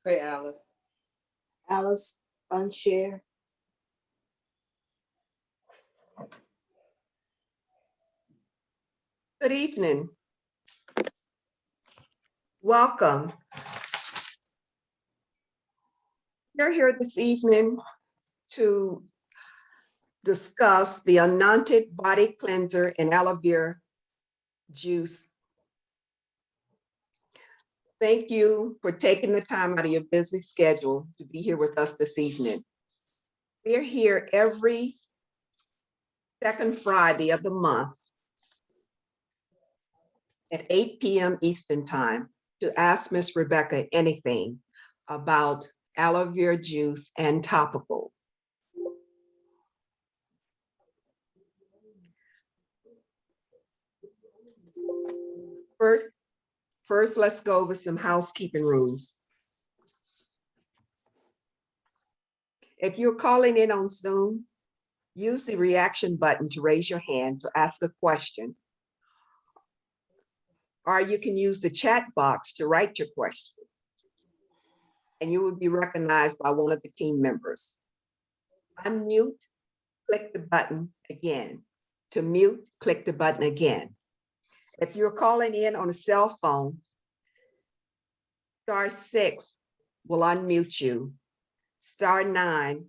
Hey, Alice. Alice, unshare. Good evening. Welcome. We're here this evening to discuss the Anointed Body Cleanser and Aloe Vera Juice. Thank you for taking the time out of your busy schedule to be here with us this evening. We're here every second Friday of the month at 8 p.m. Eastern Time to ask Miss Rebecca anything about aloe vera juice and topical. First, let's go over some housekeeping rules. If you're calling in on Zoom, use the reaction button to raise your hand to ask a question. Or you can use the chat box to write your question. And you will be recognized by one of the team members. Unmute, click the button again. To mute, click the button again. If you're calling in on a cell phone, *6 will unmute you. *9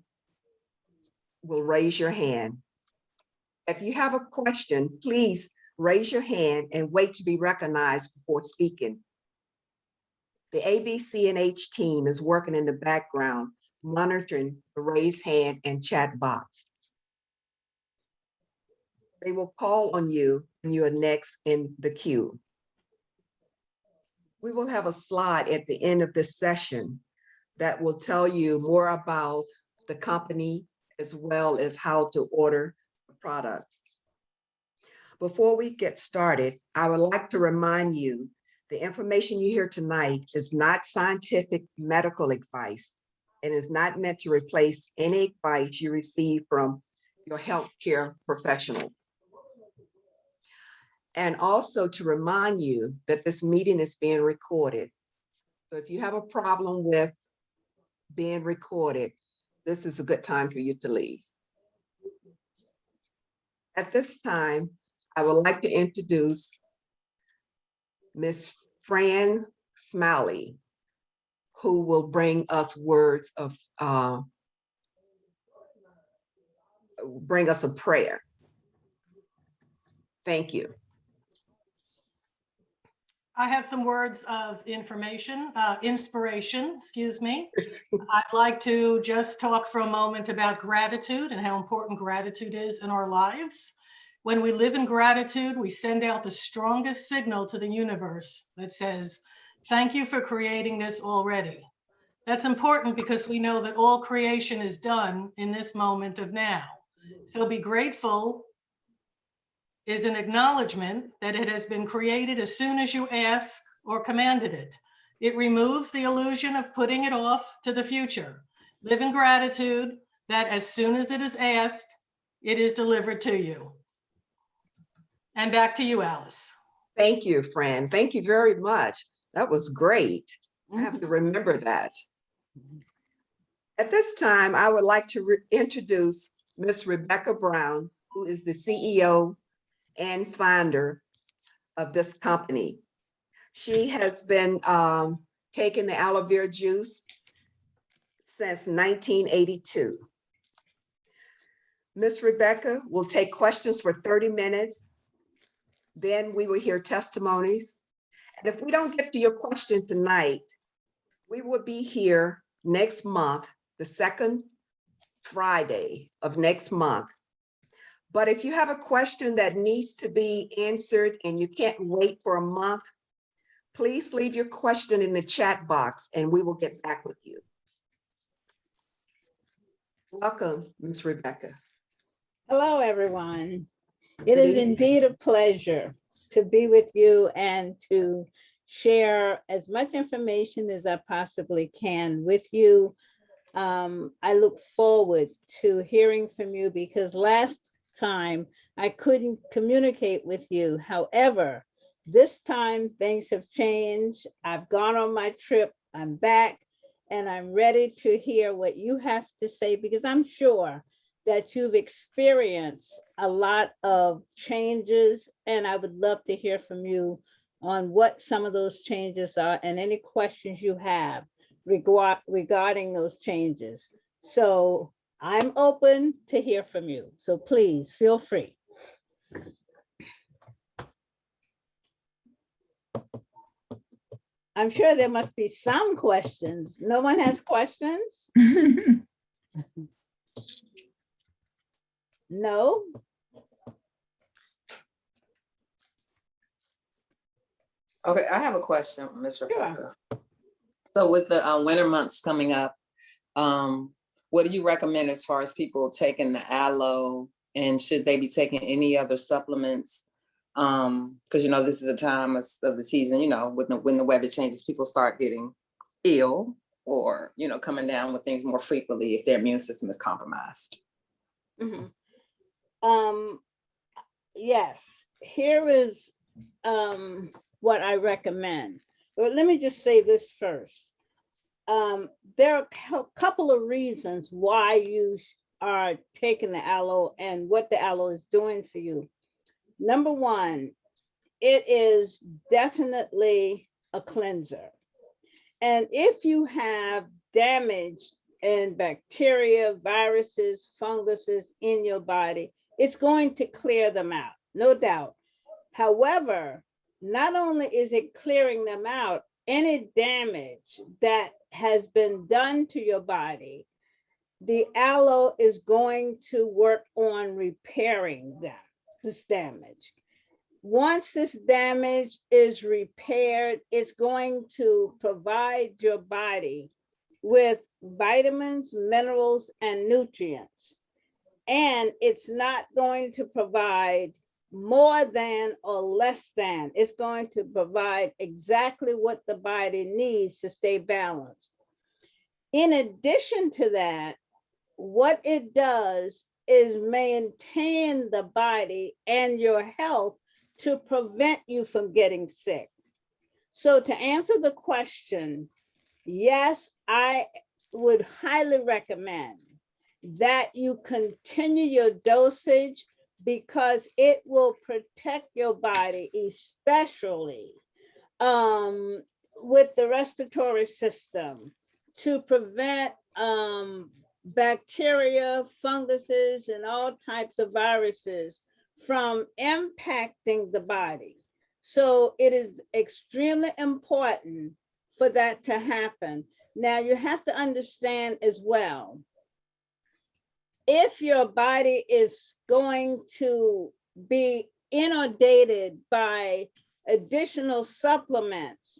will raise your hand. If you have a question, please raise your hand and wait to be recognized before speaking. The ABCH team is working in the background, monitoring the raise hand and chat box. They will call on you when you are next in the queue. We will have a slide at the end of this session that will tell you more about the company as well as how to order the products. Before we get started, I would like to remind you the information you hear tonight is not scientific medical advice and is not meant to replace any advice you receive from your healthcare professional. And also to remind you that this meeting is being recorded. So if you have a problem with being recorded, this is a good time for you to leave. At this time, I would like to introduce Ms. Fran Smiley, who will bring us words of, bring us a prayer. Thank you. I have some words of inspiration, excuse me. I'd like to just talk for a moment about gratitude and how important gratitude is in our lives. When we live in gratitude, we send out the strongest signal to the universe that says, thank you for creating this already. That's important because we know that all creation is done in this moment of now. So be grateful is an acknowledgement that it has been created as soon as you ask or commanded it. It removes the illusion of putting it off to the future. Live in gratitude that as soon as it is asked, it is delivered to you. And back to you, Alice. Thank you, Fran. Thank you very much. That was great. I have to remember that. At this time, I would like to introduce Ms. Rebecca Brown, who is the CEO and founder of this company. She has been taking the aloe vera juice since 1982. Ms. Rebecca will take questions for 30 minutes. Then we will hear testimonies. And if we don't get to your question tonight, we will be here next month, the second Friday of next month. But if you have a question that needs to be answered and you can't wait for a month, please leave your question in the chat box and we will get back with you. Welcome, Ms. Rebecca. Hello, everyone. It is indeed a pleasure to be with you and to share as much information as I possibly can with you. I look forward to hearing from you because last time I couldn't communicate with you. However, this time things have changed. I've gone on my trip, I'm back, and I'm ready to hear what you have to say, because I'm sure that you've experienced a lot of changes, and I would love to hear from you on what some of those changes are and any questions you have regarding those changes. So I'm open to hear from you. So please feel free. I'm sure there must be some questions. No one has questions? No? Okay, I have a question, Ms. Sure. Rebecca. So with the winter months coming up, what do you recommend as far as people taking the aloe, and should they be taking any other supplements? Because you know this is a time of the season, you know, when the weather changes, people start getting ill or coming down with things more frequently if their immune system is compromised. Mhm. Yes, here is what I recommend. But let me just say this first. There are a couple of reasons why you are taking the aloe and what the aloe is doing for you. Number one, it is definitely a cleanser. And if you have damage and bacteria, viruses, funguses in your body, it's going to clear them out, no doubt. However, not only is it clearing them out, any damage that has been done to your body, the aloe is going to work on repairing this damage. Once this damage is repaired, it's going to provide your body with vitamins, minerals, and nutrients. And it's not going to provide more than or less than. It's going to provide exactly what the body needs to stay balanced. In addition to that, what it does is maintain the body and your health to prevent you from getting sick. So to answer the question, yes, I would highly recommend that you continue your dosage, because it will protect your body, especially with the respiratory system, to prevent bacteria, funguses, and all types of viruses from impacting the body. So it is extremely important for that to happen. Now you have to understand as well, if your body is going to be inundated by additional supplements,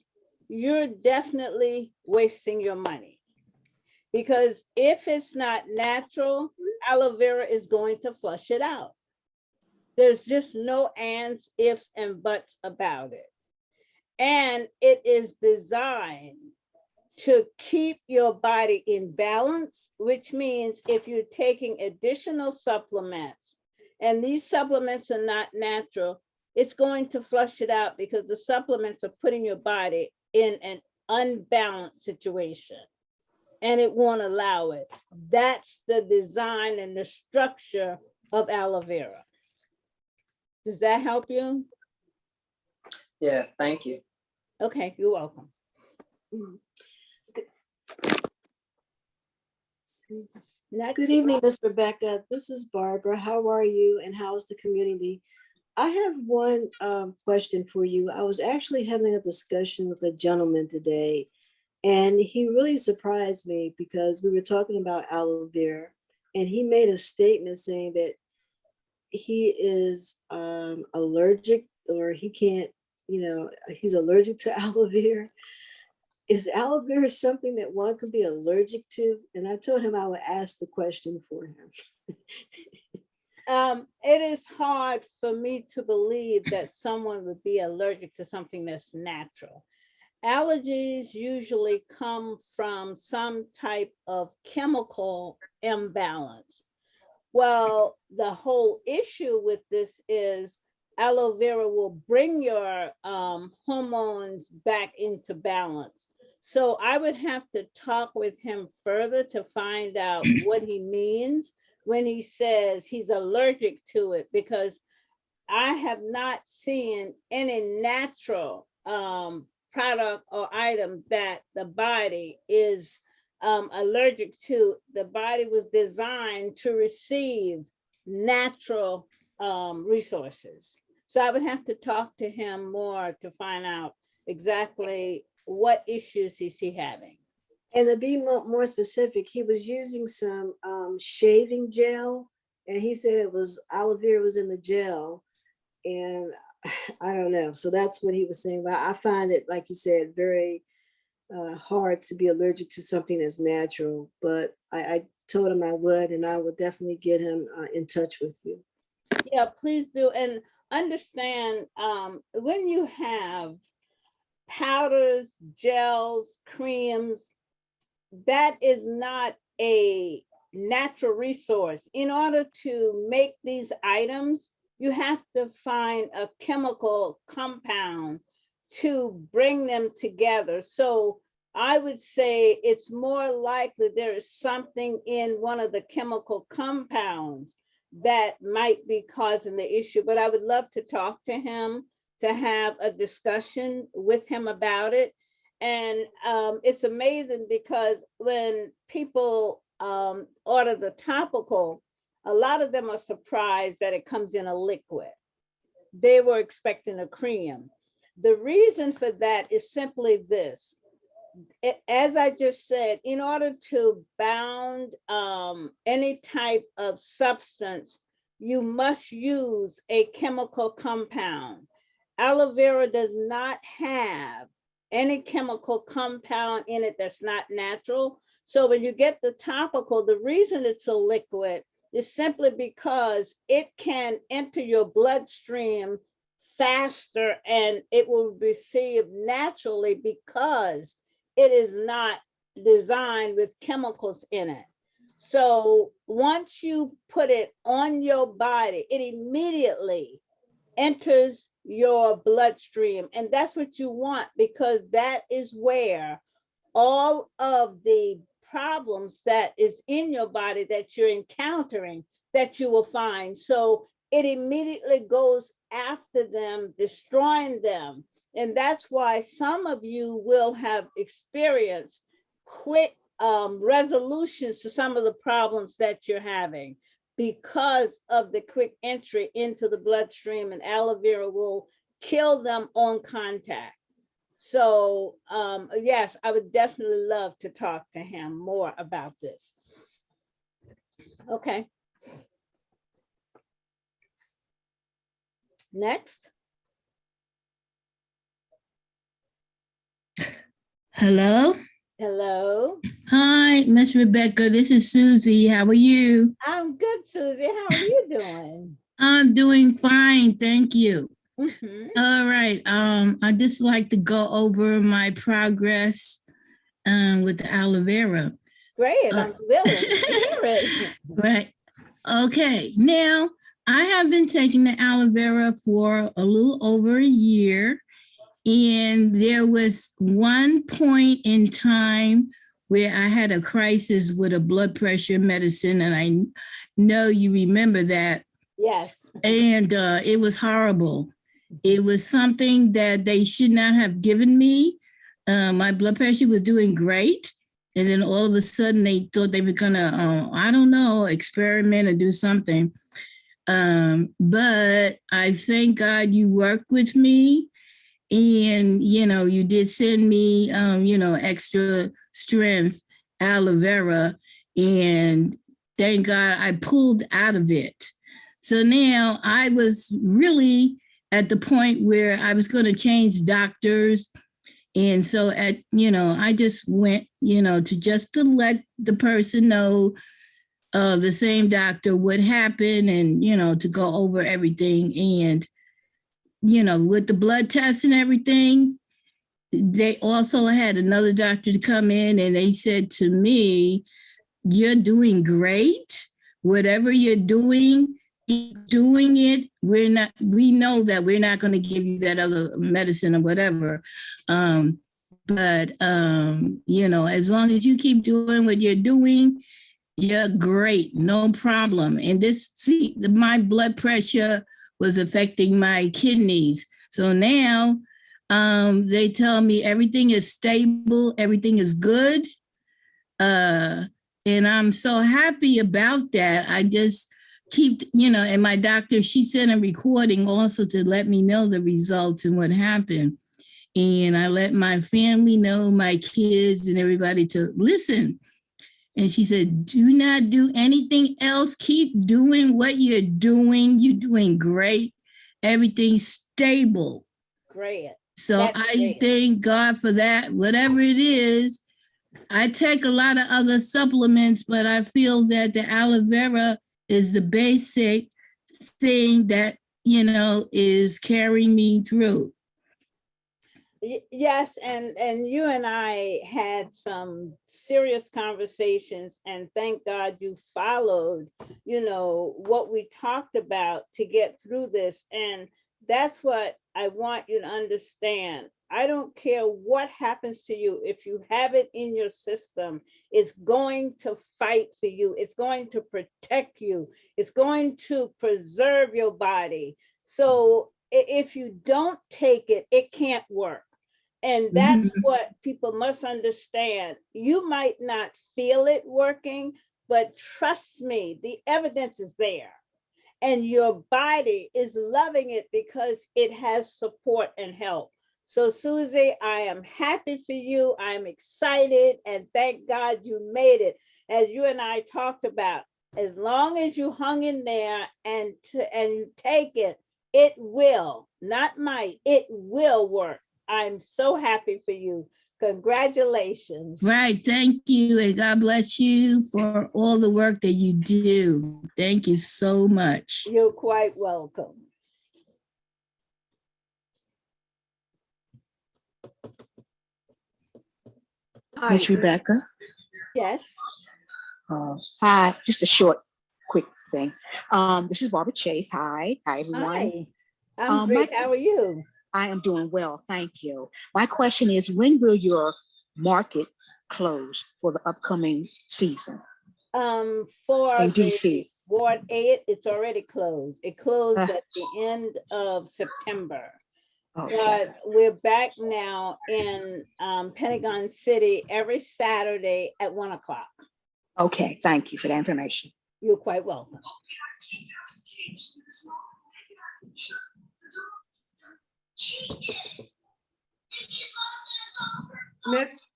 you're definitely wasting your money. Because if it's not natural, aloe vera is going to flush it out. There's just no ands, ifs, and buts about it. And it is designed to keep your body in balance, which means if you're taking additional supplements and these supplements are not natural, it's going to flush it out, because the supplements are putting your body in an unbalanced situation and it won't allow it. That's the design and the structure of aloe vera. Does that help you? Yes, thank you. Okay, you're welcome. Next. Good evening, Ms. Rebecca. This is Barbara. How are you and how is the community? I have one question for you. I was actually having a discussion with a gentleman today, and he really surprised me because we were talking about aloe vera, and he made a statement saying that he is allergic, or he can't, he's allergic to aloe vera. Is aloe vera something that one could be allergic to? And I told him I would ask the question for him. It is hard for me to believe that someone would be allergic to something that's natural. Allergies usually come from some type of chemical imbalance. Well, the whole issue with this is aloe vera will bring your hormones back into balance. So I would have to talk with him further to find out what he means when he says he's allergic to it, because I have not seen any natural product or item that the body is allergic to. The body was designed to receive natural resources. So I would have to talk to him more to find out exactly what issues is he having. And to be more specific, he was using some shaving gel, and he said it was aloe vera was in the gel, and I don't know. So that's what he was saying. But I find it, like you said, very hard to be allergic to something that's natural. But I told him I would, and I would definitely get him in touch with you. Yeah, please do. And understand when you have powders, gels, creams, that is not a natural resource. In order to make these items, you have to find a chemical compound to bring them together. So I would say it's more likely there is something in one of the chemical compounds that might be causing the issue. But I would love to talk to him, to have a discussion with him about it. And it's amazing because when people order the topical, a lot of them are surprised that it comes in a liquid. They were expecting a cream. The reason for that is simply this. As I just said, in order to bound any type of substance, you must use a chemical compound. Aloe vera does not have any chemical compound in it that's not natural. So when you get the topical, the reason it's a liquid is simply because it can enter your bloodstream faster and it will receive naturally because it is not designed with chemicals in it. So once you put it on your body, it immediately enters your bloodstream. And that's what you want, because that is where all of the problems that is in your body that you're encountering that you will find. So it immediately goes after them, destroying them. And that's why some of you will have experienced quick resolutions to some of the problems that you're having because of the quick entry into the bloodstream, and aloe vera will kill them on contact. So yes, I would definitely love to talk to him more about this. Okay. Next. Hello. Hello. Hi, Miss Rebecca. This is Susie. How are you? I'm good, Susie. How are you doing? I'm doing fine, thank you. Mm-hmm. All right. I just like to go over my progress with the aloe vera. Great. I'm willing to hear it. Right. Okay. Now I have been taking the aloe vera for a little over a year. And there was one point in time where I had a crisis with a blood pressure medicine, and I know you remember that. Yes. And it was horrible. It was something that they should not have given me. My blood pressure was doing great. And then all of a sudden they thought they were gonna, I don't know, experiment or do something. But I thank God you worked with me. And, you did send me, extra strength aloe vera. And thank God I pulled out of it. So now I was really at the point where I was going to change doctors. And so I just went, to let the person know, the same doctor, what happened, and, to go over everything. And, with the blood tests and everything, they also had another doctor to come in, and they said to me, "You're doing great, whatever you're doing, keep doing it. We know that we're not going to give you that other medicine or whatever. But as long as you keep doing what you're doing, you're great, no problem. And my blood pressure was affecting my kidneys. So now they tell me everything is stable, everything is good. And I'm so happy about that. I just keep, and my doctor, she sent a recording also to let me know the results and what happened. And I let my family know, my kids and everybody, to listen. And she said, do not do anything else. Keep doing what you're doing. You're doing great. Everything's stable. Great. So That's I great. thank God for that. Whatever it is, I take a lot of other supplements, but I feel that the aloe vera is the basic thing that, is carrying me through. Yes, and you and I had some serious conversations, and thank God you followed, what we talked about to get through this. And that's what I want you to understand. I don't care what happens to you. If you have it in your system, it's going to fight for you. It's going to protect you. It's going to preserve your body. So if you don't take it, it can't work. And that's what people must understand. You might not feel it working, but trust me, the evidence is there. And your body is loving it because it has support and help. So Susie, I am happy for you. I'm excited, and thank God you made it. As you and I talked about, as long as you hung in there and you take it, it will, not might, it will work. I'm so happy for you. Congratulations. Right. Thank you. And God bless you for all the work that you do. Thank you so much. You're quite welcome. Hi, Miss Rebecca. Yes. Hi, just a short, quick thing. This is Barbara Chase. Hi, everyone. Hi. I'm great. How are you? I am doing well, thank you. My question is, when will your market close for the upcoming season For in the DC? Ward 8, it's already closed. It closed at the end of September. Okay, But we're back now in Pentagon City every Saturday at 1 o'clock. okay, thank you for that information. You're quite welcome. Miss,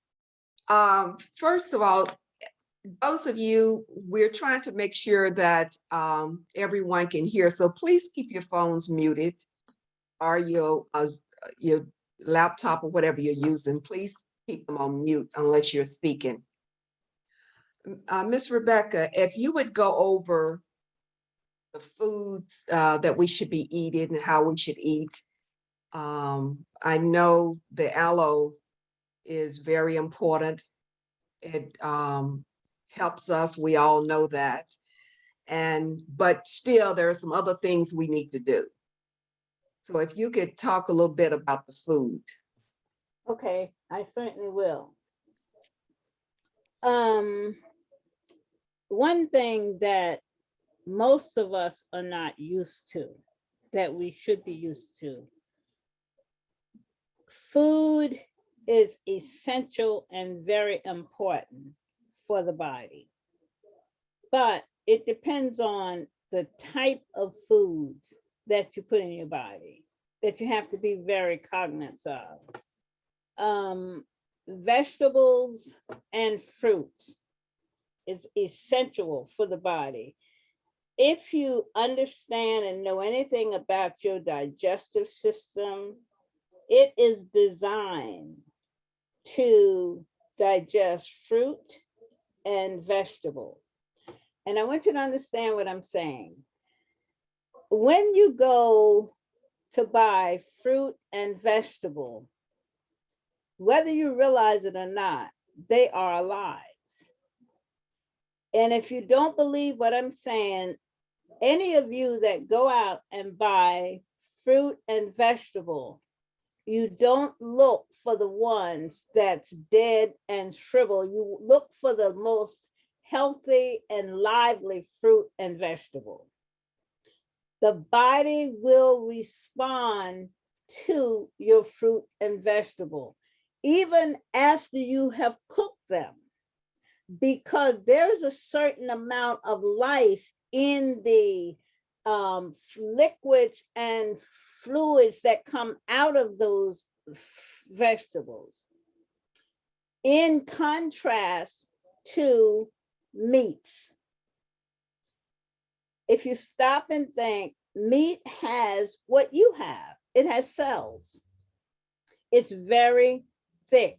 first of all, those of you, we're trying to make sure that everyone can hear. So please keep your phones muted, or your laptop or whatever you're using. Please keep them on mute unless you're speaking. Miss Rebecca, if you would go over the foods that we should be eating and how we should eat. I know the aloe is very important. It helps us, we all know that. But still, there are some other things we need to do. So if you could talk a little bit about the food. Okay, I certainly will. One thing that most of us are not used to, that we should be used to. Food is essential and very important for the body, but it depends on the type of foods that you put in your body that you have to be very cognizant of. Vegetables and fruits is essential for the body. If you understand and know anything about your digestive system, it is designed to digest fruit and vegetable. And I want you to understand what I'm saying. When you go to buy fruit and vegetable, whether you realize it or not, they are alive. And if you don't believe what I'm saying, any of you that go out and buy fruit and vegetable, you don't look for the ones that's dead and shriveled. You look for the most healthy and lively fruit and vegetable. The body will respond to your fruit and vegetable, even after you have cooked them, because there's a certain amount of life in the liquids and fluids that come out of those vegetables, in contrast to meats. If you stop and think, meat has what you have. It has cells. It's very thick.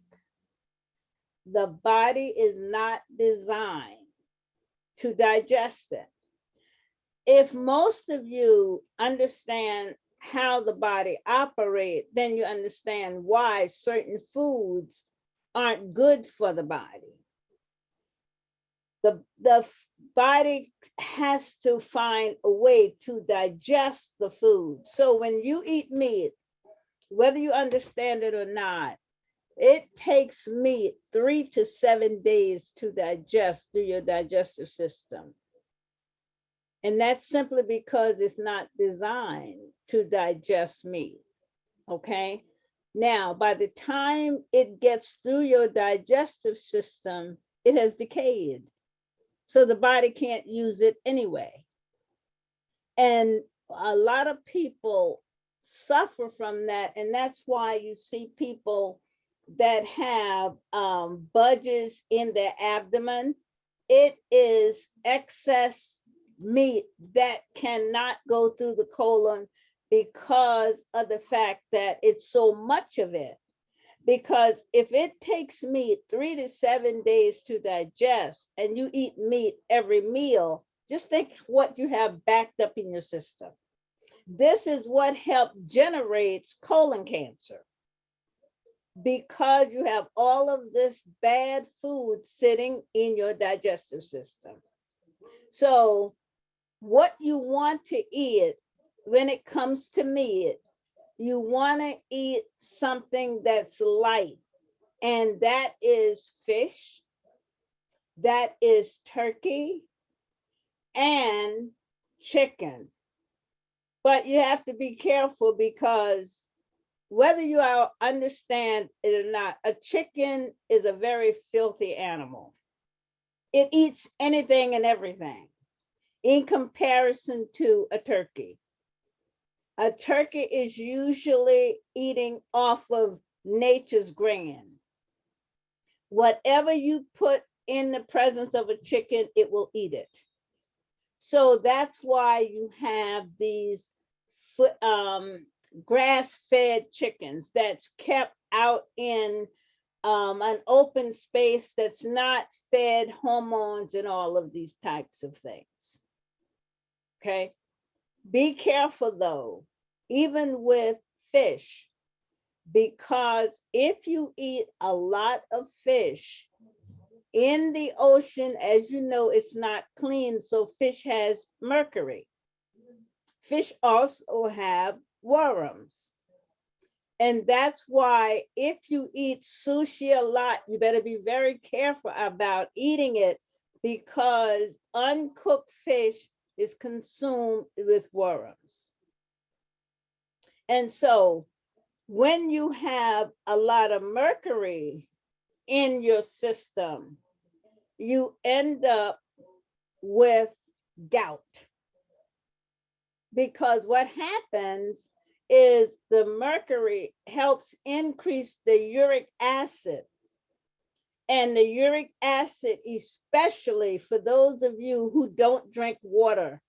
The body is not designed to digest it. If most of you understand how the body operates, then you understand why certain foods aren't good for the body. The body has to find a way to digest the food. So when you eat meat, whether you understand it or not, it takes meat 3 to 7 days to digest through your digestive system. And that's simply because it's not designed to digest meat. Okay. Now, by the time it gets through your digestive system, it has decayed. So the body can't use it anyway. And a lot of people suffer from that. And that's why you see people that have bulges in their abdomen. It is excess meat that cannot go through the colon because of the fact that it's so much of it. Because if it takes meat 3 to 7 days to digest and you eat meat every meal, just think what you have backed up in your system. This is what helps generates colon cancer, because you have all of this bad food sitting in your digestive system. So what you want to eat when it comes to meat, you want to eat something that's light, and that is fish, that is turkey, and chicken. But you have to be careful, because whether you understand it or not, a chicken is a very filthy animal. It eats anything and everything in comparison to a turkey. A turkey is usually eating off of nature's grain. Whatever you put in the presence of a chicken, it will eat it. So that's why you have these grass-fed chickens that's kept out in an open space that's not fed hormones and all of these types of things. Okay. Be careful though, even with fish, because if you eat a lot of fish in the ocean, as you know, it's not clean. So fish has mercury. Fish also have worms. And that's why if you eat sushi a lot, you better be very careful about eating it, because uncooked fish is consumed with worms. And so when you have a lot of mercury in your system, you end up with gout. Because what happens is the mercury helps increase the uric acid. And the uric acid, especially for those of you who don't drink water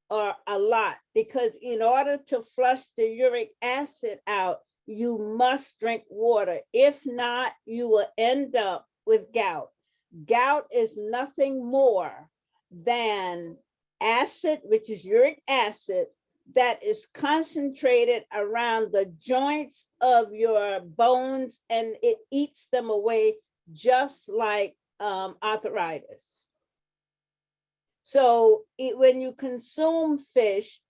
or a lot, because in order to flush the uric acid out, you must drink water. If not, you will end up with gout. Gout is nothing more than acid, which is uric acid, that is concentrated around the joints of your bones, and it eats them away, just like arthritis. So when you consume fish,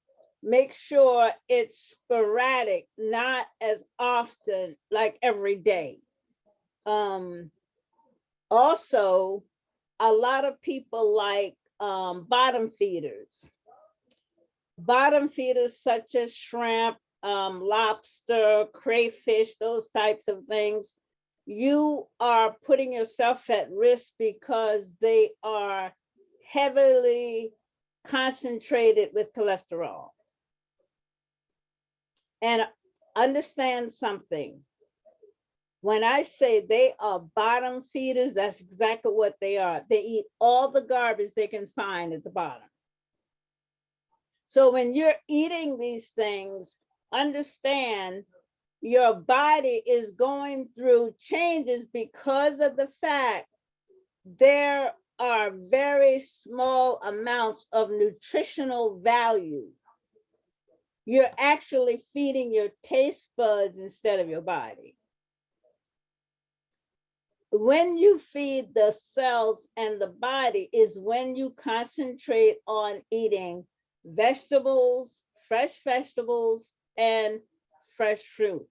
make sure it's sporadic, not as often, like every day. Also, a lot of people like bottom feeders. Bottom feeders such as shrimp, lobster, crayfish, those types of things. You are putting yourself at risk because they are heavily concentrated with cholesterol. And understand something. When I say they are bottom feeders, that's exactly what they are. They eat all the garbage they can find at the bottom. So when you're eating these things, understand your body is going through changes because of the fact there are very small amounts of nutritional value. You're actually feeding your taste buds instead of your body. When you feed the cells and the body is when you concentrate on eating vegetables, and fresh fruit.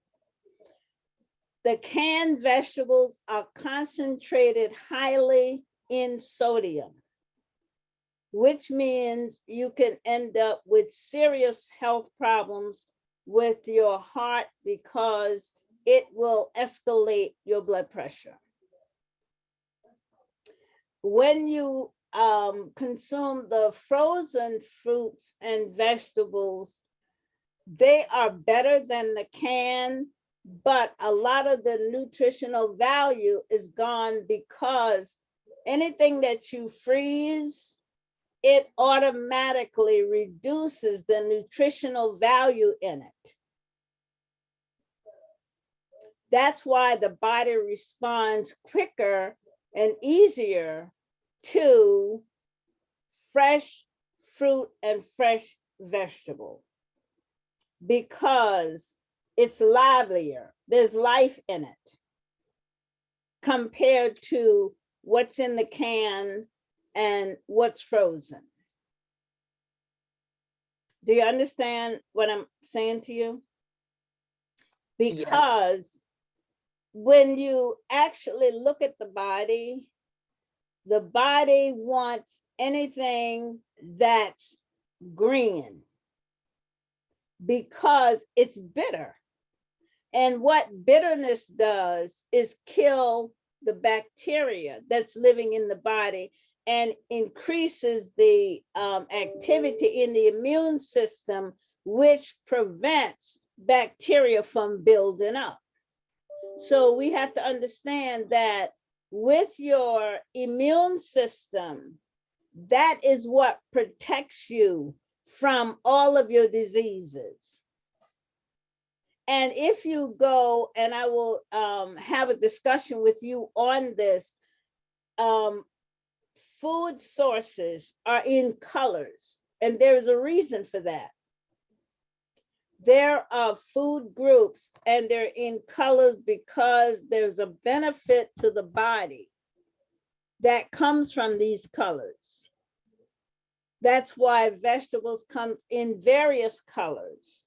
The canned vegetables are concentrated highly in sodium, which means you can end up with serious health problems with your heart because it will escalate your blood pressure. When you consume the frozen fruits and vegetables, they are better than the canned, but a lot of the nutritional value is gone because anything that you freeze, it automatically reduces the nutritional value in it. That's why the body responds quicker and easier to fresh fruit and fresh vegetable because it's livelier. There's life in it compared to what's in the can and what's frozen. Do you understand what I'm saying to you? Because when you actually look at the body wants anything that's green because it's bitter. And what bitterness does is kill the bacteria that's living in the body and increases the activity in the immune system, which prevents bacteria from building up. So we have to understand that with your immune system, that is what protects you from all of your diseases. And if you go, and I will have a discussion with you on this, food sources are in colors, and there's a reason for that. There are food groups and they're in colors because there's a benefit to the body that comes from these colors. That's why vegetables come in various colors,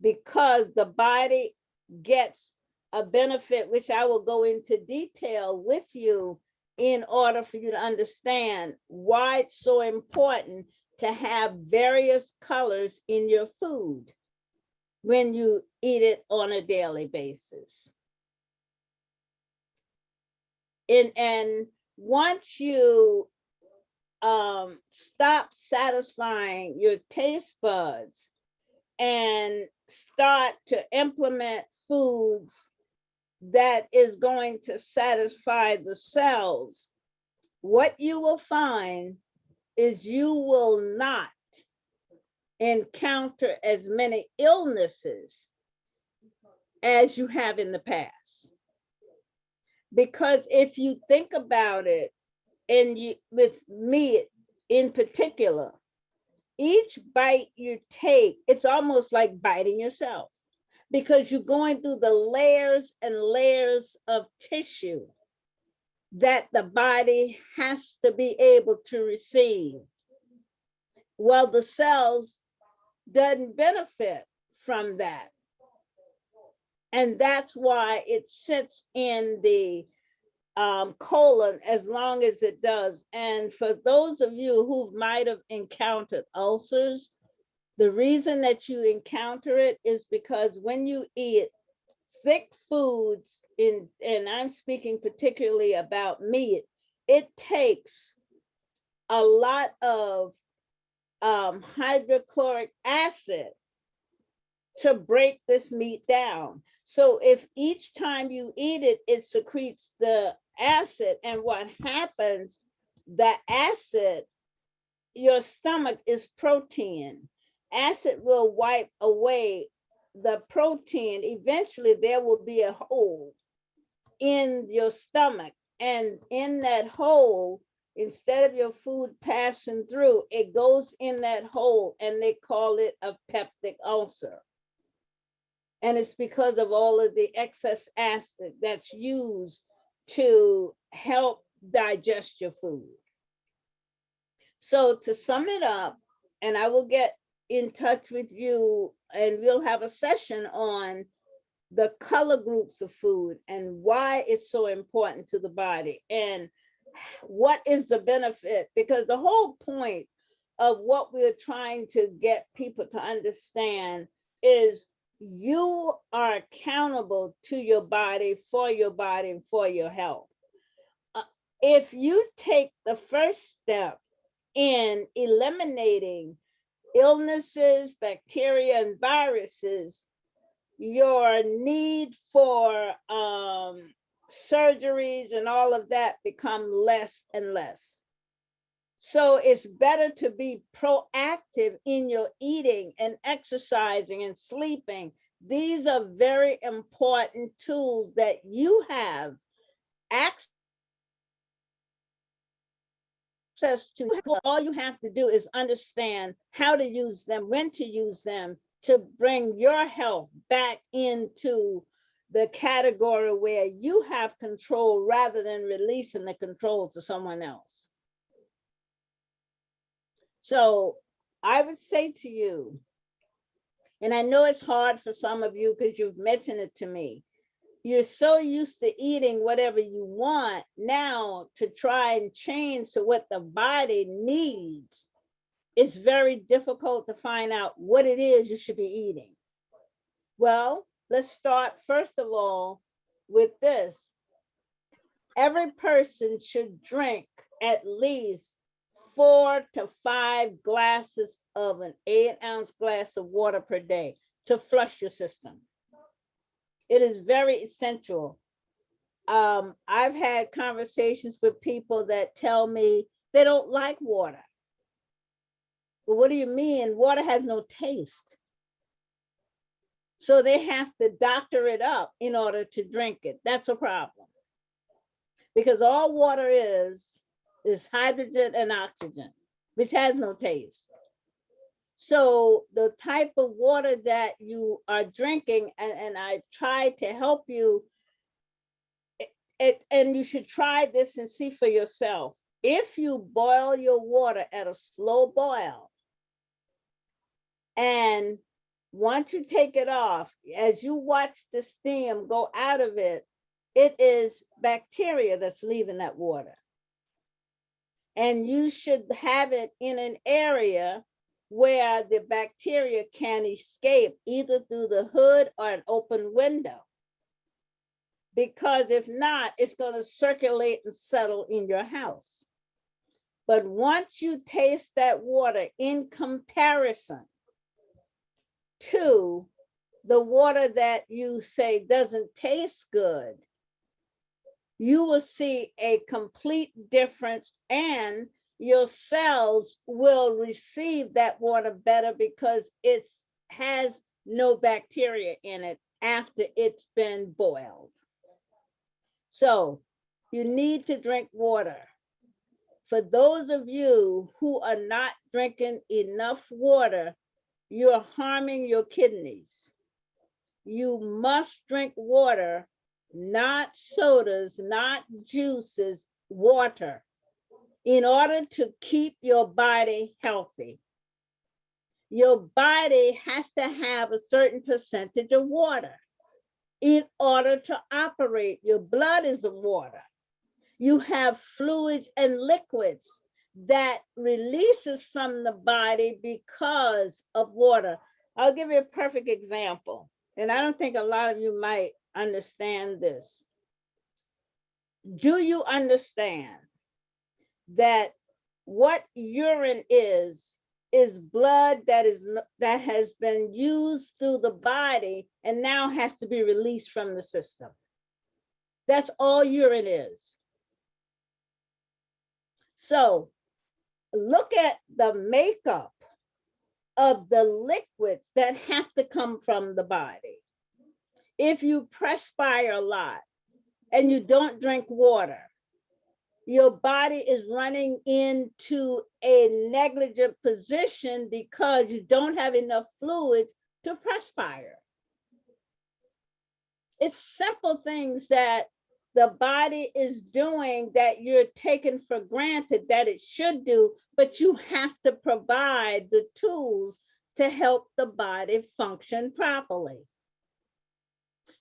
because the body gets a benefit, which I will go into detail with you in order for you to understand why it's so important to have various colors in your food when you eat it on a daily basis. And once you stop satisfying your taste buds and start to implement foods that is going to satisfy the cells, what you will find is you will not encounter as many illnesses as you have in the past. Because if you think about it, and with meat in particular, each bite you take, it's almost like biting yourself, because you're going through the layers and layers of tissue that the body has to be able to receive. Well, the cells doesn't benefit from that. And that's why it sits in the colon as long as it does. And for those of you who might have encountered ulcers, the reason that you encounter it is because when you eat thick foods, and I'm speaking particularly about meat, it takes a lot of hydrochloric acid to break this meat down. So if each time you eat it, it secretes the acid, and what happens, the acid, your stomach is protein. Acid will wipe away the protein. Eventually there will be a hole in your stomach, and in that hole, instead of your food passing through, it goes in that hole, and they call it a peptic ulcer. And it's because of all of the excess acid that's used to help digest your food. So to sum it up, and I will get in touch with you, and we'll have a session on the color groups of food and why it's so important to the body and what is the benefit, because the whole point of what we're trying to get people to understand is you are accountable to your body, and for your health. If you take the first step in eliminating illnesses, bacteria, and viruses, your need for surgeries and all of that become less and less. So it's better to be proactive in your eating and exercising and sleeping. These are very important tools that you have access to. All you have to do is understand how to use them, when to use them, to bring your health back into the category where you have control rather than releasing the control to someone else. So I would say to you, and I know it's hard for some of you because you've mentioned it to me, you're so used to eating whatever you want now to try and change to what the body needs. It's very difficult to find out what it is you should be eating. Well, let's start first of all with this. Every person should drink at least 4 to 5 glasses of an 8-ounce glass of water per day to flush your system. It is very essential. I've had conversations with people that tell me they don't like water. Well, what do you mean? Water has no taste. So they have to doctor it up in order to drink it. That's a problem. Because all water is hydrogen and oxygen, which has no taste. So the type of water that you are drinking, and I try to help you, and you should try this and see for yourself. If you boil your water at a slow boil, and once you take it off, as you watch the steam go out of it, it is bacteria that's leaving that water. And you should have it in an area where the bacteria can escape either through the hood or an open window. Because if not, it's going to circulate and settle in your house. But once you taste that water in comparison to the water that you say doesn't taste good, you will see a complete difference, and your cells will receive that water better because it has no bacteria in it after it's been boiled. So you need to drink water. For those of you who are not drinking enough water, you're harming your kidneys. You must drink water, not sodas, not juices, water, in order to keep your body healthy. your body has to have a certain percentage of water in order to operate. Your blood is the water. You have fluids and liquids that releases from the body because of water. I'll give you a perfect example, and I don't think a lot of you might understand this. Do you understand that what urine is blood that has been used through the body and now has to be released from the system? That's all urine is. So look at the makeup of the liquids that have to come from the body. If you perspire a lot and you don't drink water, your body is running into a negligent position because you don't have enough fluids to perspire. It's simple things that the body is doing that you're taking for granted that it should do, but you have to provide the tools to help the body function properly.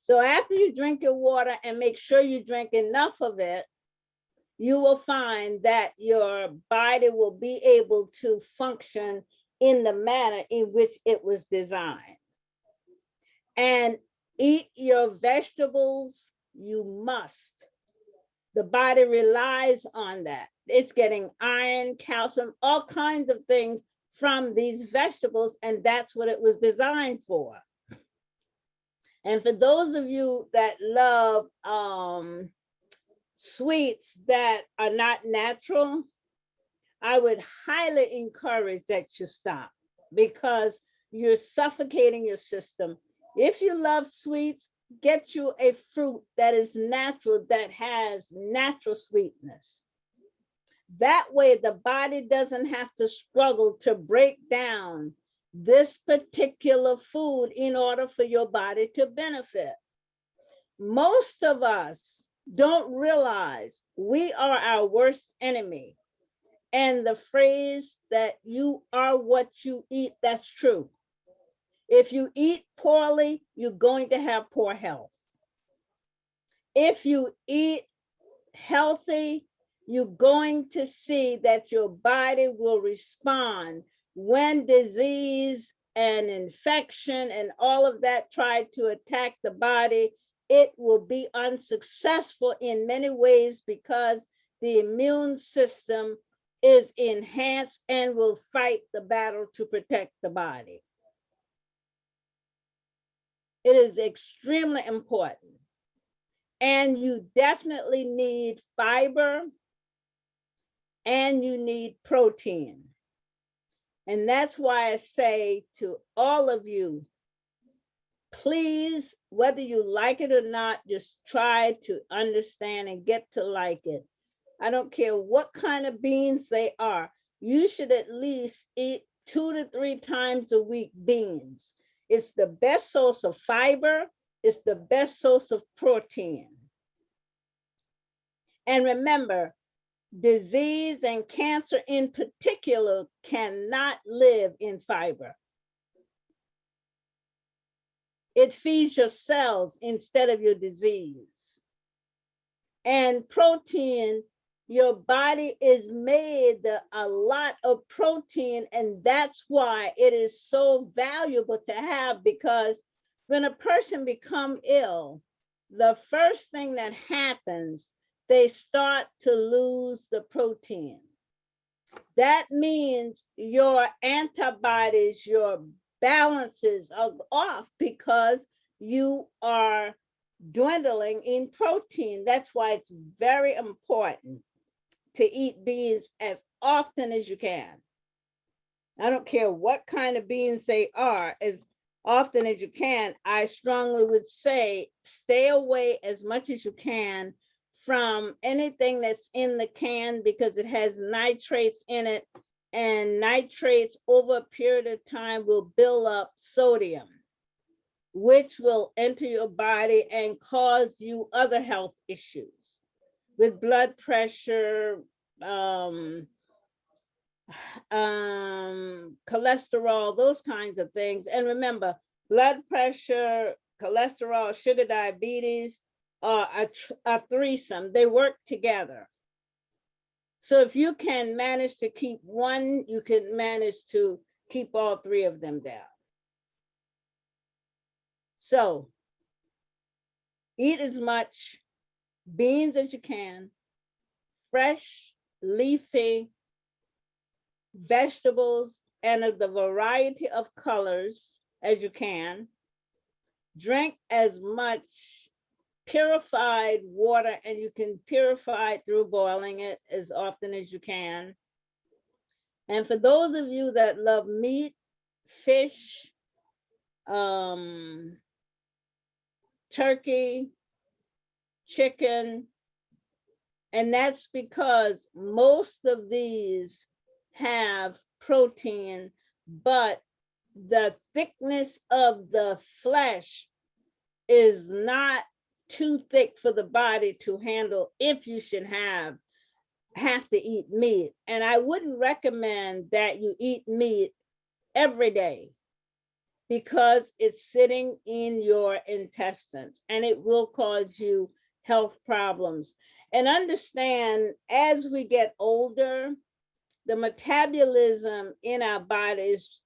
So after you drink your water, and make sure you drink enough of it, you will find that your body will be able to function in the manner in which it was designed. And eat your vegetables, you must. The body relies on that. It's getting iron, calcium, all kinds of things from these vegetables, and that's what it was designed for. And for those of you that love sweets that are not natural, I would highly encourage that you stop, because you're suffocating your system. If you love sweets, get you a fruit that is natural, that has natural sweetness. That way the body doesn't have to struggle to break down this particular food in order for your body to benefit. Most of us don't realize we are our worst enemy. And the phrase that you are what you eat, that's true. If you eat poorly, you're going to have poor health. If you eat healthy, you're going to see that your body will respond when disease and infection and all of that try to attack the body. It will be unsuccessful in many ways because the immune system is enhanced and will fight the battle to protect the body. It is extremely important. And you definitely need fiber and you need protein. And that's why I say to all of you, please, whether you like it or not, just try to understand and get to like it. I don't care what kind of beans they are. You should at least eat 2 to 3 times a week beans. It's the best source of fiber. It's the best source of protein. And remember, disease and cancer in particular cannot live in fiber. It feeds your cells instead of your disease. And protein, your body is made a lot of protein, and that's why it is so valuable to have, because when a person becomes ill, the first thing that happens, they start to lose the protein. That means your antibodies, your balances are off because you are dwindling in protein. That's why it's very important to eat beans as often as you can. I don't care what kind of beans they are, as often as you can. I strongly would say stay away as much as you can from anything that's in the can, because it has nitrates in it, and nitrates over a period of time will build up sodium, which will enter your body and cause you other health issues with blood pressure, cholesterol, those kinds of things. And remember, blood pressure, cholesterol, sugar, diabetes are a threesome. They work together. So if you can manage to keep one, you can manage to keep all three of them down. So eat as much beans as you can, fresh, leafy vegetables, and of the variety of colors as you can. Drink as much purified water, and you can purify it through boiling it as often as you can. And for those of you that love meat, fish, turkey, chicken, and that's because most of these have protein, but the thickness of the flesh is not too thick for the body to handle if you should have to eat meat. And I wouldn't recommend that you eat meat every day because it's sitting in your intestines and it will cause you health problems. And understand, as we get older, the metabolism in our bodies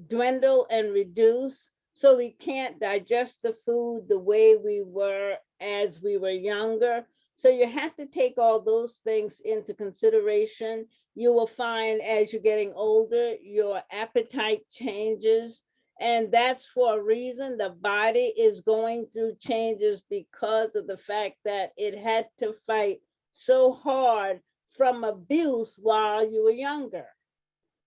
dwindle and reduce, so we can't digest the food the way we were as we were younger. So you have to take all those things into consideration. You will find as you're getting older, your appetite changes. And that's for a reason. The body is going through changes because of the fact that it had to fight so hard from abuse while you were younger.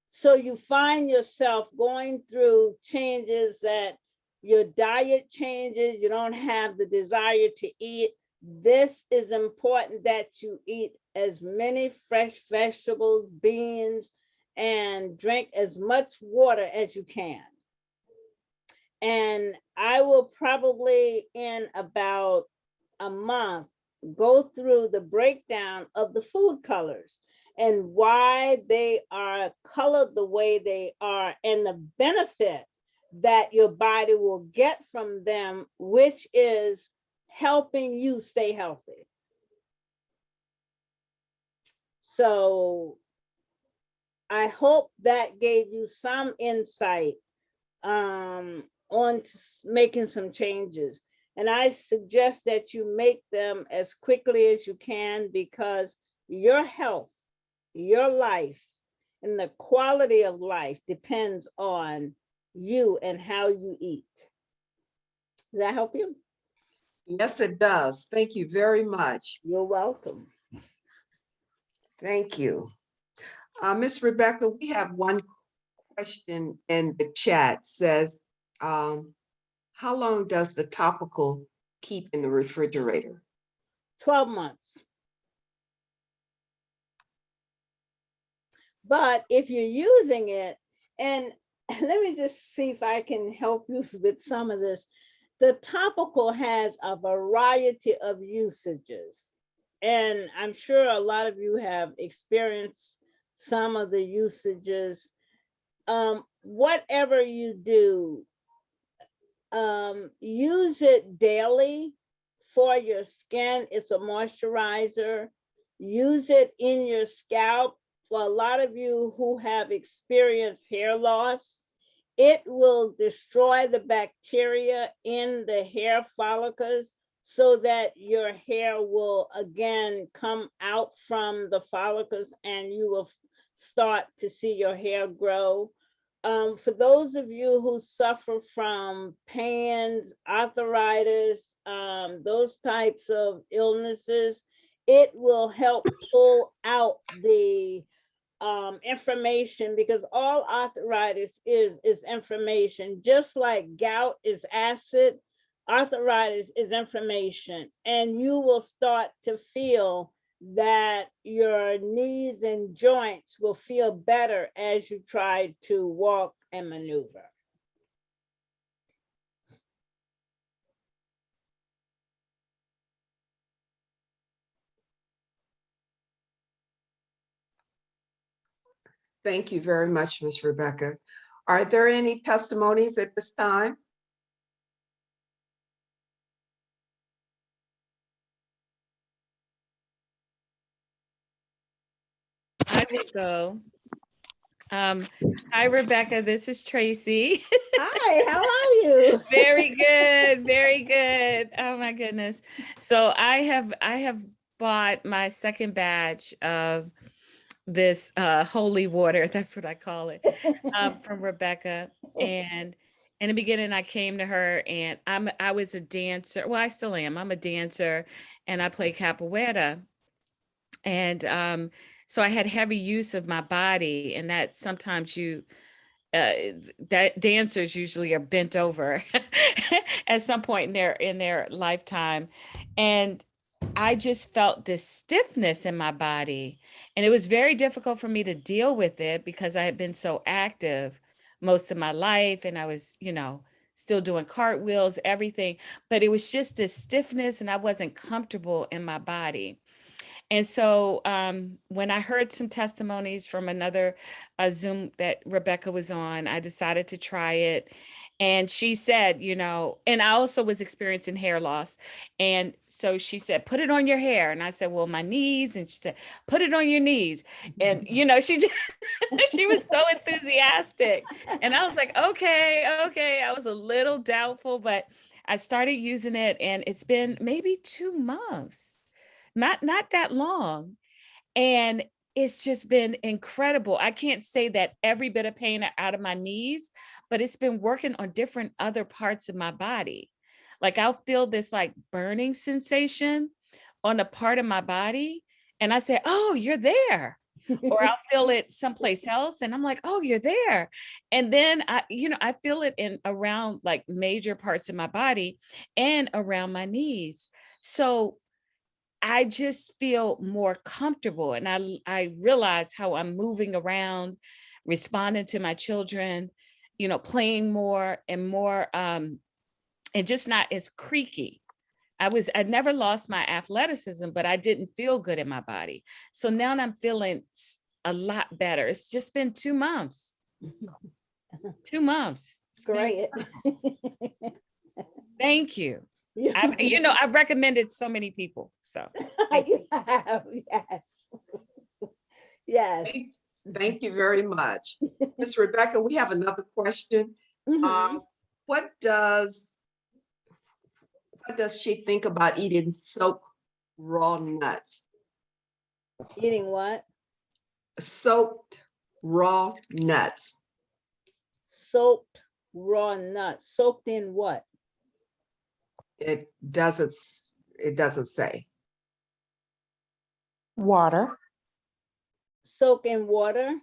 So you find yourself going through changes, that your diet changes, you don't have the desire to eat. This is important that you eat as many fresh vegetables, beans, and drink as much water as you can. And I will probably in about a month go through the breakdown of the food colors and why they are colored the way they are and the benefit that your body will get from them, which is helping you stay healthy. So I hope that gave you some insight on making some changes. And I suggest that you make them as quickly as you can, because your health, your life, and the quality of life depends on you and how you eat. Does that help you? Yes, it does. Thank you very much. You're welcome. Thank you. Miss Rebecca, we have one question in the chat. Says, how long does the topical keep in the refrigerator? 12 months. But if you're using it, and let me just see if I can help you with some of this. The topical has a variety of usages. And I'm sure a lot of you have experienced some of the usages. Whatever you do, use it daily for your skin. It's a moisturizer. Use it in your scalp. For a lot of you who have experienced hair loss, it will destroy the bacteria in the hair follicles so that your hair will again come out from the follicles and you will start to see your hair grow. For those of you who suffer from pains, arthritis, those types of illnesses, it will help pull out the inflammation, because all arthritis is inflammation. Just like gout is acid, arthritis is inflammation, and you will start to feel that your knees and joints will feel better as you try to walk and maneuver. Thank you very much, Ms. Rebecca. Are there any testimonies at this time? I will go. Hi, Rebecca. This is Tracy. Hi, how are you? Very good, very good. Oh my goodness. So I have bought my second batch of this holy water. That's what I call it, from Rebecca. And in the beginning, I came to her, and I was a dancer. Well, I still am. I'm a dancer, and I play capoeira. And so I had heavy use of my body, and that sometimes uh, that dancers usually are bent over at some point in their lifetime, and I just felt this stiffness in my body, and it was very difficult for me to deal with it because I had been so active most of my life, and I was, still doing cartwheels, everything, but it was just this stiffness, and I wasn't comfortable in my body. And so when I heard some testimonies from another Zoom that Rebecca was on, I decided to try it. And she said, and I also was experiencing hair loss. And so she said, put it on your hair. And I said, well, my knees. And she said, put it on your knees. And, she just, she was so enthusiastic. And I was like, okay, okay. I was a little doubtful, but I started using it, and it's been maybe 2 months, not that long, and it's just been incredible. I can't say that every bit of pain out of my knees, but it's been working on different other parts of my body. Like I'll feel this like burning sensation on a part of my body, and I say, oh, you're there. Or I'll feel it someplace else, and I'm like, oh, you're there. And then I feel it in around like major parts of my body and around my knees. So I just feel more comfortable, and I realize how I'm moving around, responding to my children, playing more and more, and just not as creaky. I never lost my athleticism, but I didn't feel good in my body. So now I'm feeling a lot better. It's just been 2 months. 2 months. Great. Thank you. I've recommended so many people. So You have, yes. Yes. Thank you very much. Ms. Rebecca, we have another question. Mhm. What does she think about eating soaked raw nuts? Eating what? Soaked raw nuts. Soaked raw nuts. Soaked in what? It doesn't say. Water. Soak in water.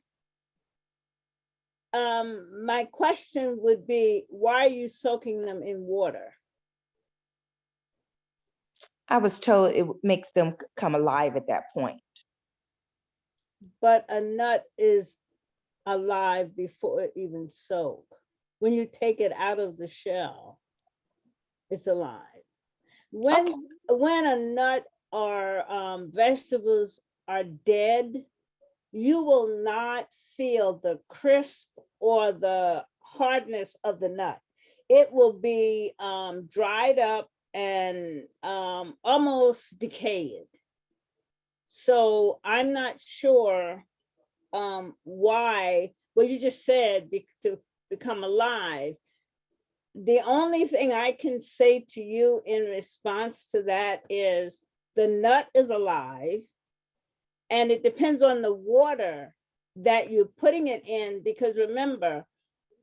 My question would be, why are you soaking them in water? I was told it makes them come alive at that point. But a nut is alive before it even soak. When you take it out of the shell, it's alive. When a nut or vegetables are dead, you will not feel the crisp or the hardness of the nut. It will be dried up and almost decayed. So I'm not sure why, well, you just said to become alive. The only thing I can say to you in response to that is the nut is alive, and it depends on the water that you're putting it in, because remember,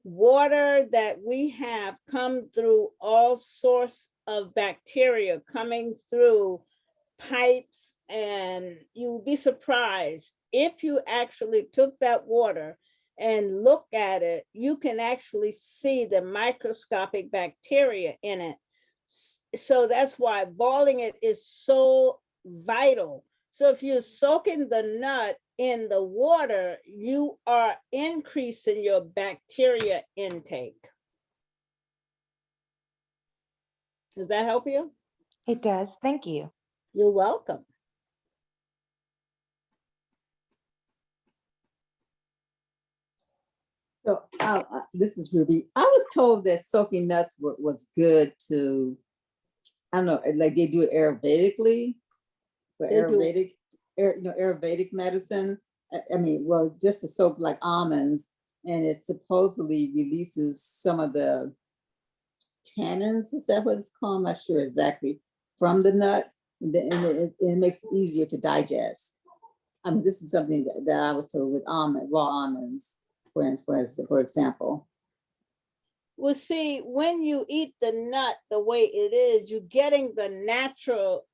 water that we have come through all sorts of bacteria coming through pipes, and you'll be surprised if you actually took that water and look at it, you can actually see the microscopic bacteria in it. So that's why boiling it is so vital. So if you're soaking the nut in the water, you are increasing your bacteria intake. Does that help you? It does. Thank you. You're welcome. So this is Ruby. I was told that soaking nuts was good to, I don't know, like they do it Ayurvedically, for They do. Ayurvedic medicine. I mean, well, just to soak like almonds, and it supposedly releases some of the tannins. Is that what it's called? I'm not sure exactly. From the nut, and it makes it easier to digest. I mean, this is something that I was told with raw almonds, for example. Well, see, when you eat the nut the way it is, you're getting the natural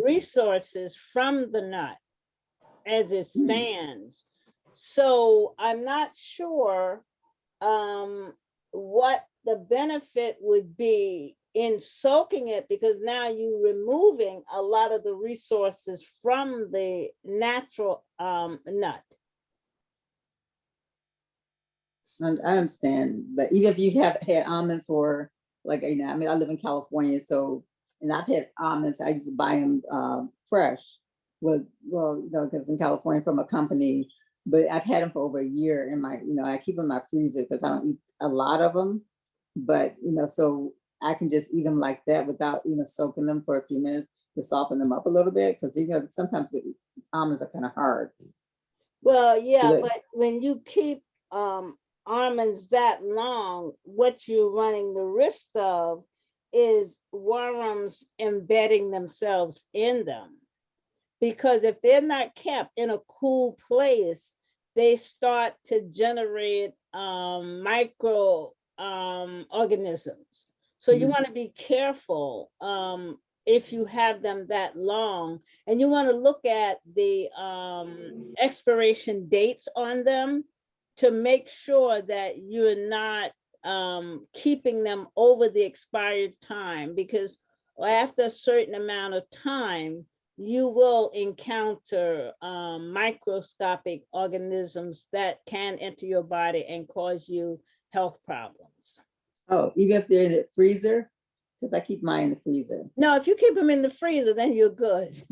resources from the nut as it stands. So I'm not sure what the benefit would be in soaking it, because now you're removing a lot of the resources from the natural nut. I understand, but even if you have had almonds for like, I mean, I live in California, so, and I've had almonds, I used to buy them fresh. Because in California from a company, but I've had them for over a year in my, I keep them in my freezer because I don't eat a lot of them, but, so I can just eat them like that without, soaking them for a few minutes to soften them up a little bit, because, sometimes the almonds are kind of hard. Well, yeah, but when you keep almonds that long, what you're running the risk of is worms embedding themselves in them. Because if they're not kept in a cool place, they start to generate micro organisms. So you want to be careful if you have them that long, and you want to look at the expiration dates on them to make sure that you're not keeping them over the expired time, because after a certain amount of time, you will encounter microscopic organisms that can enter your body and cause you health problems. Oh, even if they're in the freezer? Because I keep mine in the freezer. No, if you keep them in the freezer, then you're good.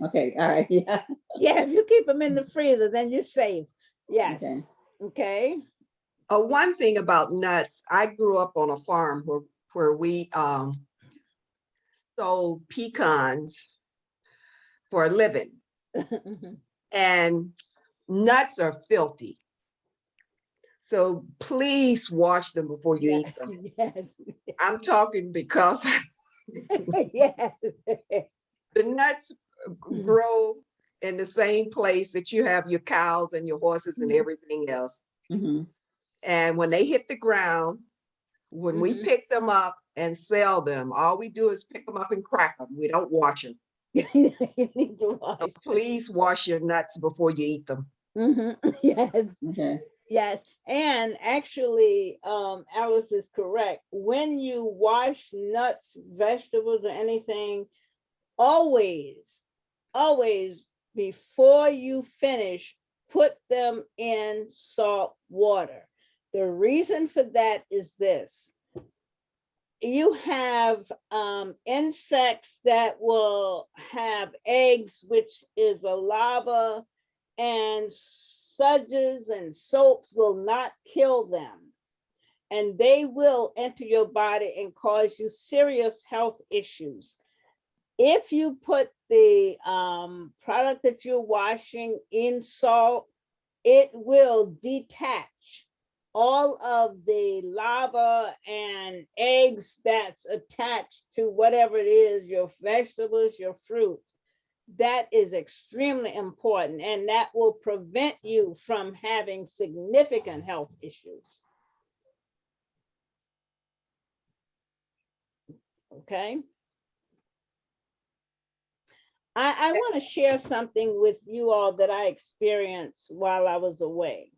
Okay, all right, yeah. Yeah, if you keep them in the freezer, then you're safe. Yes. Okay. One thing about nuts, I grew up on a farm where we sold pecans for a living. And nuts are filthy. So please wash them before you eat them. Yes. I'm talking because Yes. the nuts grow in the same place that you have your cows and your horses and everything else. And when they hit the ground, when we pick them up and sell them, all we do is pick them up and crack them. We don't wash them. You need to wash. So please wash your nuts before you eat them. Yes. Okay. Yes. And actually, Alice is correct. When you wash nuts, vegetables, or anything, always before you finish, put them in salt water. The reason for that is this: you have insects that will have eggs, which is a larva, and sludges and soaps will not kill them. And they will enter your body and cause you serious health issues. If you put the product that you're washing in salt, it will detach all of the larva and eggs that's attached to whatever it is, your vegetables, your fruit. That is extremely important, and that will prevent you from having significant health issues. Okay. I want to share something with you all that I experienced while I was away.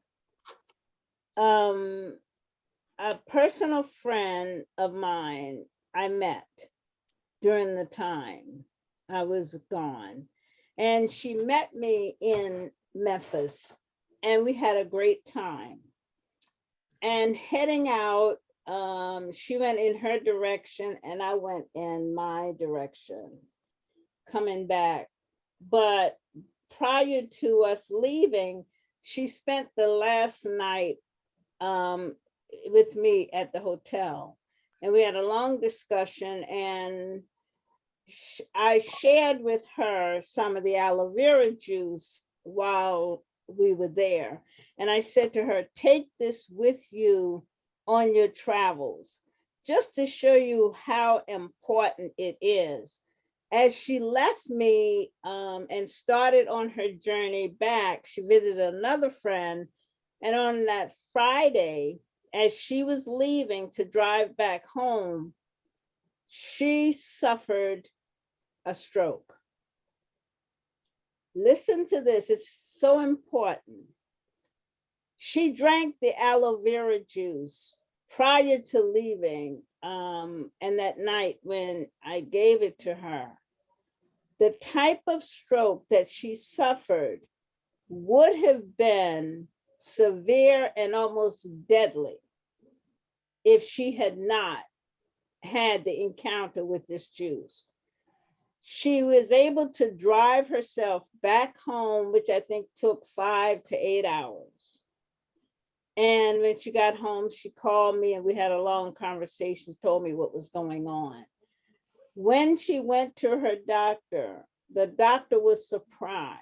A personal friend of mine I met during the time I was gone, and she met me in Memphis, and we had a great time. And heading out, she went in her direction and I went in my direction, coming back. But prior to us leaving, she spent the last night with me at the hotel. And we had a long discussion, and I shared with her some of the aloe vera juice while we were there. And I said to her, take this with you on your travels, just to show you how important it is. As she left me and started on her journey back, she visited another friend. And on that Friday, as she was leaving to drive back home, she suffered a stroke. Listen to this, it's so important. She drank the aloe vera juice prior to leaving, and that night when I gave it to her, the type of stroke that she suffered would have been severe and almost deadly if she had not had the encounter with this juice. She was able to drive herself back home, which I think took 5 to 8 hours. And when she got home, she called me and we had a long conversation, told me what was going on. When she went to her doctor, the doctor was surprised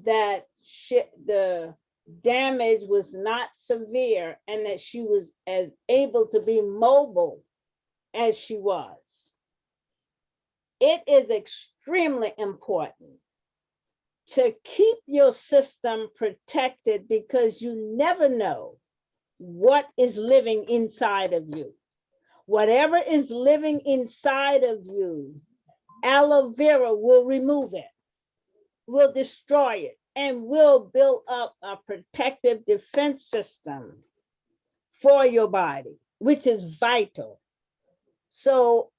that the damage was not severe and that she was as able to be mobile as she was. It is extremely important to keep your system protected, because you never know what is living inside of you. Whatever is living inside of you, aloe vera will remove it, will destroy it, and will build up a protective defense system for your body, which is vital. So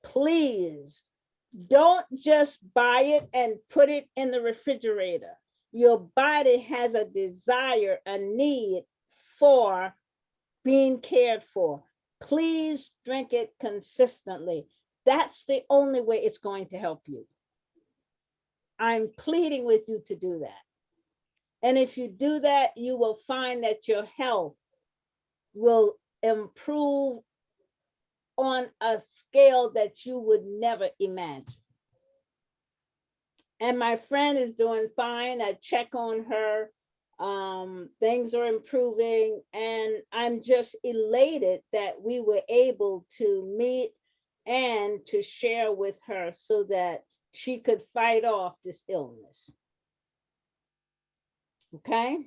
please, don't just buy it and put it in the refrigerator. Your body has a desire, a need for being cared for. Please drink it consistently. That's the only way it's going to help you. I'm pleading with you to do that. And if you do that, you will find that your health will improve on a scale that you would never imagine. And my friend is doing fine. I check on her. Things are improving, and I'm just elated that we were able to meet and to share with her so that she could fight off this illness. Okay.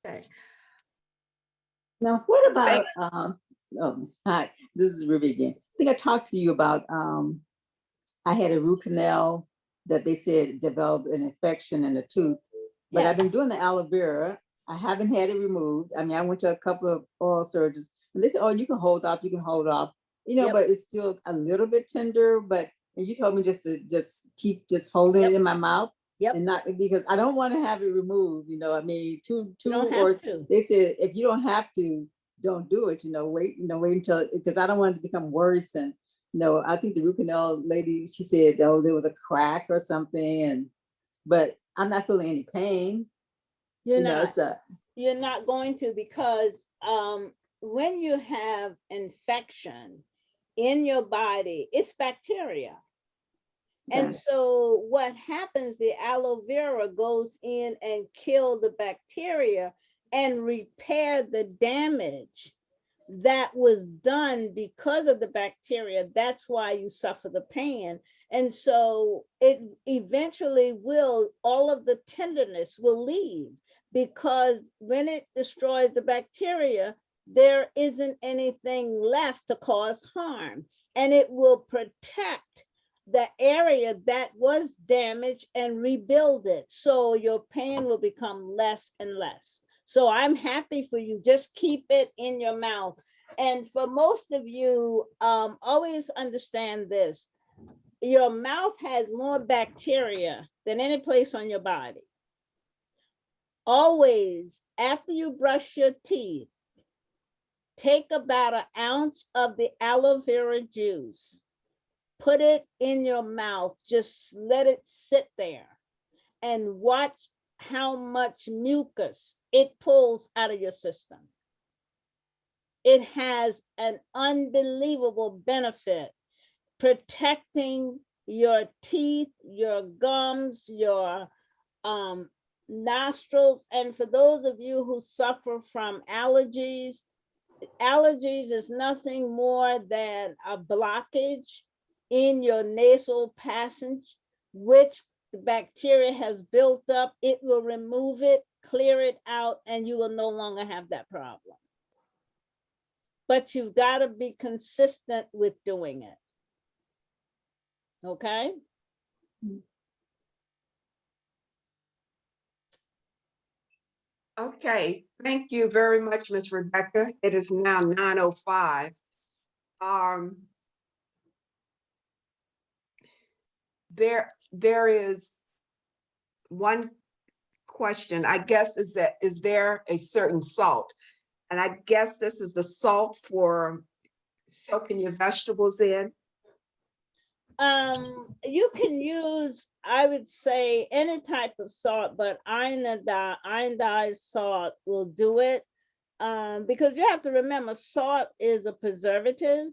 Okay. Now, what about, hi, this is Ruby again. I think I talked to you about, I had a root canal that they said developed an infection in the tooth, but I've been doing the aloe vera. I haven't had it removed. I mean, I went to a couple of oral surgeons and they said, oh, you can hold off, you know, but it's still a little bit tender, but and you told me just to keep holding it in my mouth. And not, because I don't want to have it removed, you know. I mean, they said if you don't have to, don't do it, you know, wait until, because I don't want it to become worse. And no, I think the root canal lady, she said, oh, there was a crack or something, but I'm not feeling any pain. You're not going to, because when you have infection in your body, it's bacteria. And so what happens, the aloe vera goes in and kill the bacteria and repair the damage that was done because of the bacteria. That's why you suffer the pain. And so it eventually all of the tenderness will leave, because when it destroys the bacteria, there isn't anything left to cause harm, and it will protect the area that was damaged and rebuild it. So your pain will become less and less. So I'm happy for you. Just keep it in your mouth. And for most of you, always understand this. Your mouth has more bacteria than any place on your body. Always, after you brush your teeth, take about 1 ounce of the aloe vera juice. Put it in your mouth, just let it sit there and watch how much mucus it pulls out of your system. It has an unbelievable benefit protecting your teeth, your gums, your nostrils. And for those of you who suffer from allergies, allergies is nothing more than a blockage in your nasal passage, which the bacteria has built up. It will remove it, clear it out, and you will no longer have that problem. But you've got to be consistent with doing it. Okay? Okay, thank you very much, Ms. Rebecca. It is now 9:05. There is one question, I guess, is there a certain salt? And I guess this is the salt for soaking your vegetables in. You can use, I would say, any type of salt, but iodized salt will do it. Because you have to remember, salt is a preservative,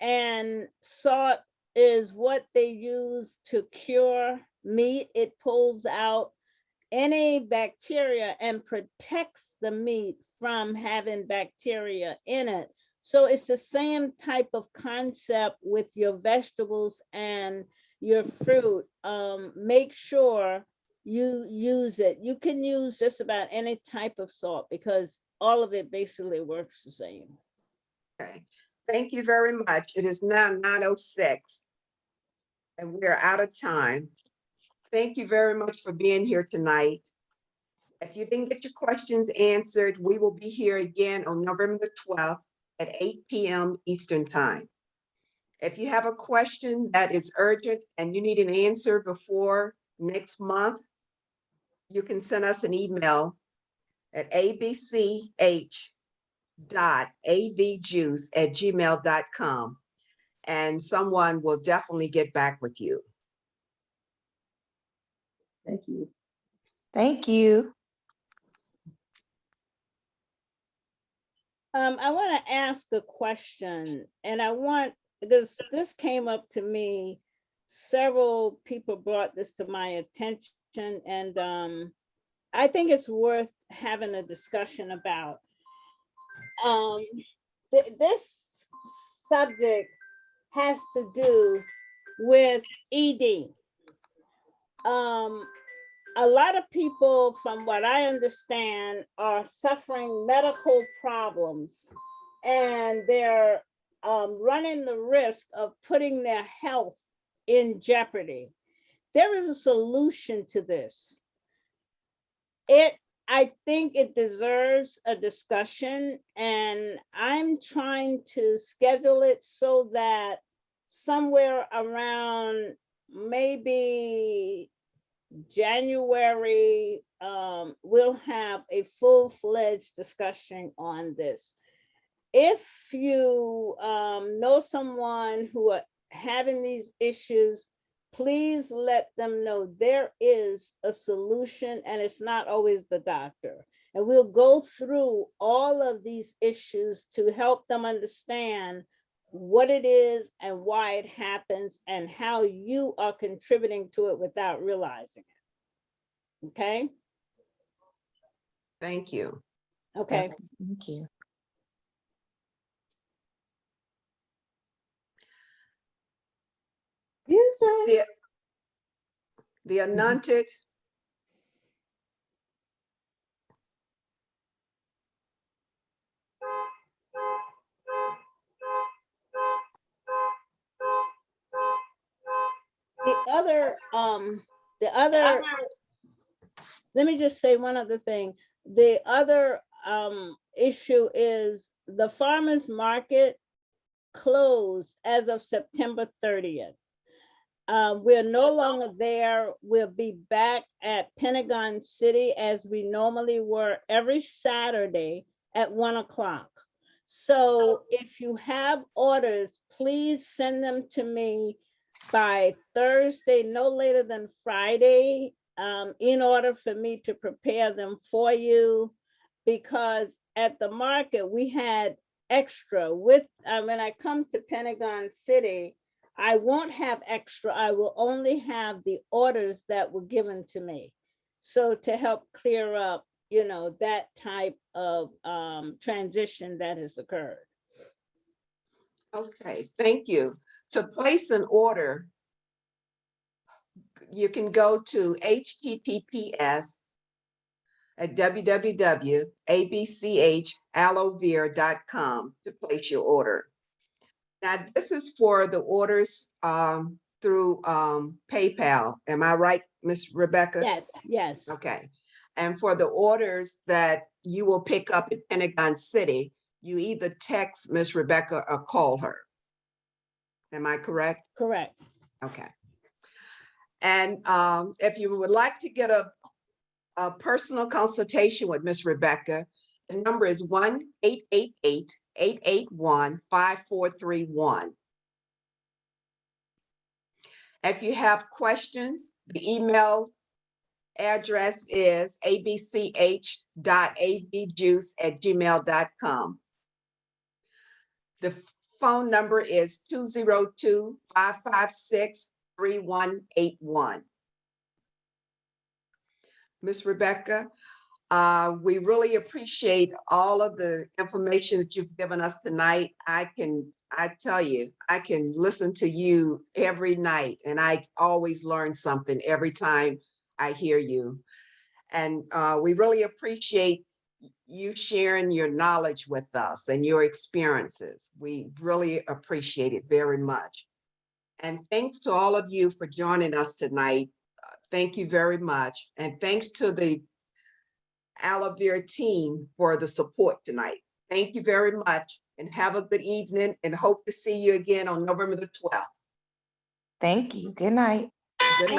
and salt is what they use to cure meat. It pulls out any bacteria and protects the meat from having bacteria in it. So it's the same type of concept with your vegetables and your fruit. Make sure you use it. You can use just about any type of salt because all of it basically works the same. Okay, thank you very much. It is now 9:06 and we're out of time. Thank you very much for being here tonight. If you didn't get your questions answered, we will be here again on November the 12th at 8 p.m. Eastern Time. If you have a question that is urgent and you need an answer before next month, you can send us an email at abch.avjuice@gmail.com, and someone will definitely get back with you. Thank you. Thank you. I want to ask a question, and because this came up to me, several people brought this to my attention, and I think it's worth having a discussion about. This subject has to do with ED. A lot of people, from what I understand, are suffering medical problems, and they're running the risk of putting their health in jeopardy. There is a solution to this. I think it deserves a discussion, and I'm trying to schedule it so that somewhere around maybe January, we'll have a full-fledged discussion on this. If you know someone who are having these issues, please let them know there is a solution, and it's not always the doctor. And we'll go through all of these issues to help them understand what it is and why it happens and how you are contributing to it without realizing it. Okay? Thank you. Okay. Thank you. The anointed. Let me just say one other thing. The other issue is the farmers market closed as of September 30th. We're no longer there. We'll be back at Pentagon City as we normally were every Saturday at 1 o'clock. So if you have orders, please send them to me by Thursday, no later than Friday, in order for me to prepare them for you. Because at the market, we had extra with, when I come to Pentagon City, I won't have extra. I will only have the orders that were given to me. So to help clear up, you know, that type of transition that has occurred. Okay, thank you. To place an order, you can go to https://www.abchalloevera.com to place your order. Now, this is for the orders through PayPal. Am I right, Ms. Rebecca? Yes, yes. Okay. And for the orders that you will pick up at Pentagon City, you either text Ms. Rebecca or call her. Am I correct? Correct. Okay. And if you would like to get a personal consultation with Ms. Rebecca, the number is 1-888-881-5431. If you have questions, the email address is abch.avjuice@gmail.com. The phone number is 202-556-3181. Ms. Rebecca, we really appreciate all of the information that you've given us tonight. I tell you, I can listen to you every night, and I always learn something every time I hear you. And we really appreciate you sharing your knowledge with us and your experiences. We really appreciate it very much. And thanks to all of you for joining us tonight. Thank you very much. And thanks to the Aloe Vera team for the support tonight. Thank you very much and have a good evening and hope to see you again on November the 12th. Thank you. Good night. Good night.